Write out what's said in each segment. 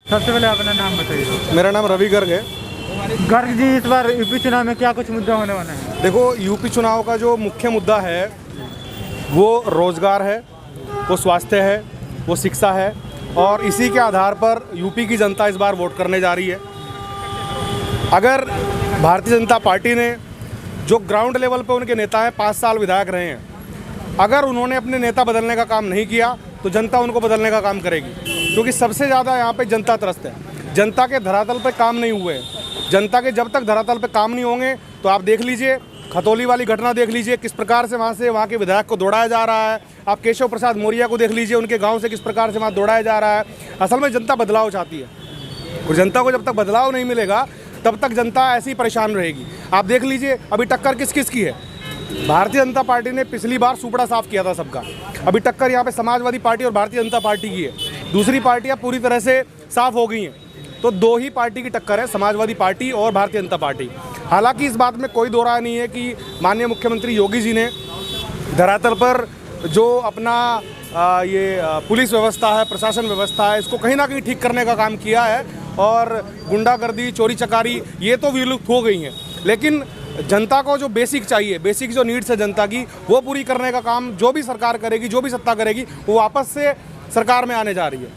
सबसे पहले अपना नाम बताइए। मेरा नाम रवि गर्ग है। गर्ग जी, इस बार यूपी चुनाव में क्या कुछ मुद्दे होने वाले हैं? देखो, यूपी चुनाव का जो मुख्य मुद्दा है वो रोजगार है, वो स्वास्थ्य है, वो शिक्षा है और इसी के आधार पर यूपी की जनता इस बार वोट करने जा रही है। अगर भारतीय जनता पार्टी ने जो ग्राउंड लेवल पे उनके नेता हैं, 5 साल विधायक रहे हैं, अगर उन्होंने अपने नेता बदलने का काम नहीं किया तो जनता उनको बदलने का काम करेगी, क्योंकि सबसे ज़्यादा यहाँ पे जनता त्रस्त है। जनता के धरातल पे काम नहीं हुए हैं। जनता के जब तक धरातल पे काम नहीं होंगे तो आप देख लीजिए, खतौली वाली घटना देख लीजिए, किस प्रकार से वहाँ के विधायक को दौड़ाया जा रहा है। आप केशव प्रसाद मौर्य को देख लीजिए, उनके गाँव से किस प्रकार से वहाँ दौड़ाया जा रहा है। असल में जनता बदलाव चाहती है और जनता को जब तक बदलाव नहीं मिलेगा तब तक जनता ऐसी परेशान रहेगी। आप देख लीजिए अभी टक्कर किस किस की है। भारतीय जनता पार्टी ने पिछली बार सुपड़ा साफ किया था सबका, अभी टक्कर यहाँ पे समाजवादी पार्टी और भारतीय जनता पार्टी की है। दूसरी पार्टियाँ पूरी तरह से साफ हो गई हैं, तो 2 ही पार्टी की टक्कर है, समाजवादी पार्टी और भारतीय जनता पार्टी। हालांकि इस बात में कोई दो राय नहीं है कि माननीय मुख्यमंत्री योगी जी ने धरातल पर जो अपना ये पुलिस व्यवस्था है, प्रशासन व्यवस्था है, इसको कहीं ना कहीं ठीक करने का काम किया है और गुंडागर्दी, चोरी चकारी ये तो विलुप्त हो गई हैं। लेकिन जनता को जो बेसिक चाहिए, बेसिक जो नीड्स है जनता की, वो पूरी करने का काम जो भी सरकार करेगी, जो भी सत्ता करेगी, वो वापस से सरकार में आने जा रही है।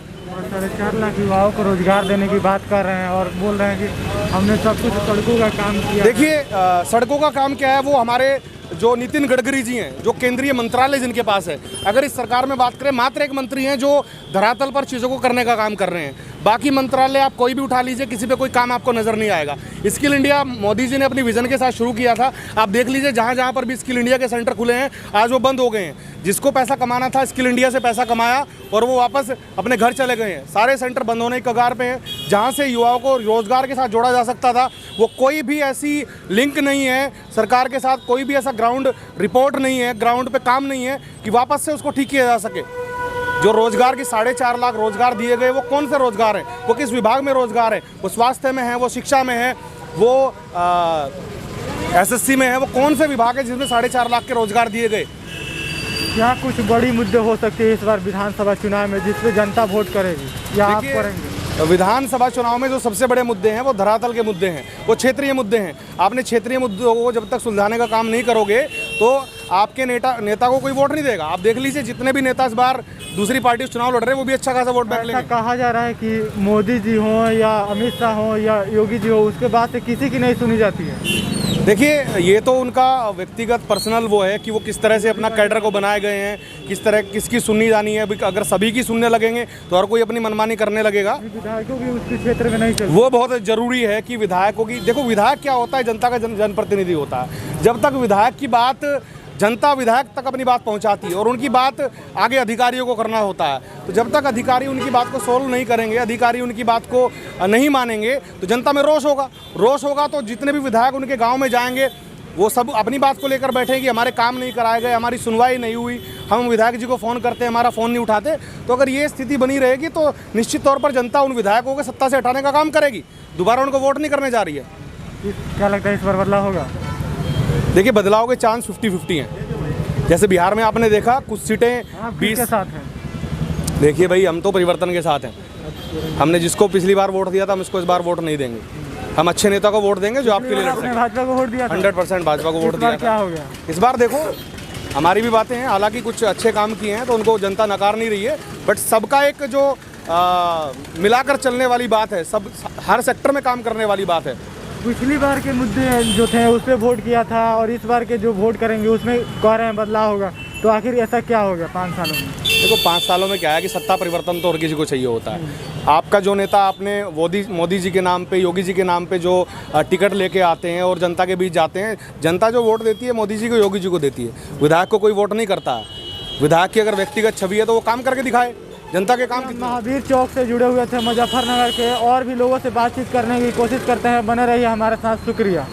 4.5 लाख युवाओं को रोजगार देने की बात कर रहे हैं और बोल रहे हैं कि हमने सब कुछ सड़कों का काम किया। देखिए, सड़कों का काम क्या है, वो हमारे जो नितिन गडकरी जी हैं, जो केंद्रीय मंत्रालय जिनके पास है। अगर इस सरकार में बात करें, मात्र एक मंत्री हैं जो धरातल पर चीज़ों को करने का काम कर रहे हैं। बाकी मंत्रालय आप कोई भी उठा लीजिए, किसी पे कोई काम आपको नज़र नहीं आएगा। स्किल इंडिया मोदी जी ने अपनी विजन के साथ शुरू किया था। आप देख लीजिए, जहाँ जहाँ पर भी स्किल इंडिया के सेंटर खुले हैं आज वो बंद हो गए हैं। जिसको पैसा कमाना था, स्किल इंडिया से पैसा कमाया और वो वापस अपने घर चले गए हैं। सारे सेंटर बंद होने की कगार पे हैं। जहाँ से युवाओं को रोजगार के साथ जोड़ा जा सकता था, वो कोई भी ऐसी लिंक नहीं है सरकार के साथ, कोई भी ऐसा ग्राउंड रिपोर्ट नहीं है, ग्राउंड पे काम नहीं है कि वापस से उसको ठीक किया जा सके। जो रोजगार की 4.5 लाख रोजगार दिए गए, वो कौन से रोजगार हैं, वो किस विभाग में रोजगार है? वो स्वास्थ्य में है, वो शिक्षा में है, वो SSC में है, वो कौन से विभाग है जिसमें 4.5 लाख के रोजगार दिए गए? क्या कुछ बड़ी मुद्दे हो सकते हैं इस बार विधानसभा चुनाव में जिसपे जनता वोट करेगी या आप करेंगे? विधानसभा चुनाव में जो सबसे बड़े मुद्दे हैं वो धरातल के मुद्दे हैं, वो क्षेत्रीय मुद्दे हैं। आपने क्षेत्रीय मुद्दों को जब तक सुलझाने का काम नहीं करोगे तो आपके नेता को कोई वोट नहीं देगा। आप देख लीजिए, जितने भी नेता इस बार दूसरी पार्टी से चुनाव लड़ रहे हैं वो भी अच्छा खासा वोट बैंक लेंगे। कहा जा रहा है कि मोदी जी हो या अमित शाह हो या योगी जी हो, उसके बाद से किसी की नहीं सुनी जाती है। देखिए, ये तो उनका व्यक्तिगत पर्सनल वो है कि वो किस तरह से अपना कैडर को बनाए गए हैं, किस तरह किसकी सुननी जानी है। अगर सभी की सुनने लगेंगे तो हर कोई अपनी मनमानी करने लगेगा। विधायकों की उसके क्षेत्र में नहीं चलती। वो बहुत जरूरी है कि विधायकों की, देखो विधायक क्या होता है, जनता का जनप्रतिनिधि होता है। जब तक विधायक की बात जनता विधायक तक अपनी बात पहुंचाती है और उनकी बात आगे अधिकारियों को करना होता है, तो जब तक अधिकारी उनकी बात को सोल्व नहीं करेंगे, अधिकारी उनकी बात को नहीं मानेंगे, तो जनता में रोष होगा। रोष होगा तो जितने भी विधायक उनके गांव में जाएंगे वो सब अपनी बात को लेकर बैठेंगे, हमारे काम नहीं कराए गए, हमारी सुनवाई नहीं हुई, हम विधायक जी को फ़ोन करते हैं, हमारा फ़ोन नहीं उठाते। तो अगर ये स्थिति बनी रहेगी तो निश्चित तौर पर जनता उन विधायकों को सत्ता से हटाने का काम करेगी, दोबारा उनको वोट नहीं करने जा रही है। क्या लगता है इस बार बदलाव होगा? देखिए, बदलाव के चांस 50-50 हैं। जैसे बिहार में आपने देखा, कुछ सीटें 20 के साथ हैं। देखिए भाई, हम तो परिवर्तन के साथ हैं। हमने जिसको पिछली बार वोट दिया था, हम इसको इस बार वोट नहीं देंगे। हम अच्छे नेता को वोट देंगे जो आपके लिए लड़ सके। भाजपा को वोट दिया था? 100% भाजपा को वोट दिया। क्या हो गया इस बार? देखो, हमारी भी बातें हैं, हालांकि कुछ अच्छे काम किए हैं तो उनको जनता नकार नहीं रही है, बट सबका एक जो मिलाकर चलने वाली बात है, सब हर सेक्टर में काम करने वाली बात है। पिछली बार के मुद्दे जो थे उस पर वोट किया था और इस बार के जो वोट करेंगे उसमें कह रहे हैं बदलाव होगा, तो आखिर ऐसा क्या हो गया 5 सालों में? देखो, 5 सालों में क्या है कि सत्ता परिवर्तन तो हर किसी को चाहिए होता है। आपका जो नेता, आपने मोदी जी के नाम पे, योगी जी के नाम पे जो टिकट लेके आते हैं और जनता के बीच जाते हैं, जनता जो वोट देती है मोदी जी को, योगी जी को देती है। विधायक को कोई वोट नहीं करता है। विधायक की अगर व्यक्तिगत छवि है तो वो काम करके दिखाए। जनता के काम महावीर चौक से जुड़े हुए थे मुजफ्फरनगर के, और भी लोगों से बातचीत करने की कोशिश करते हैं। बने रहिए हमारे साथ, शुक्रिया।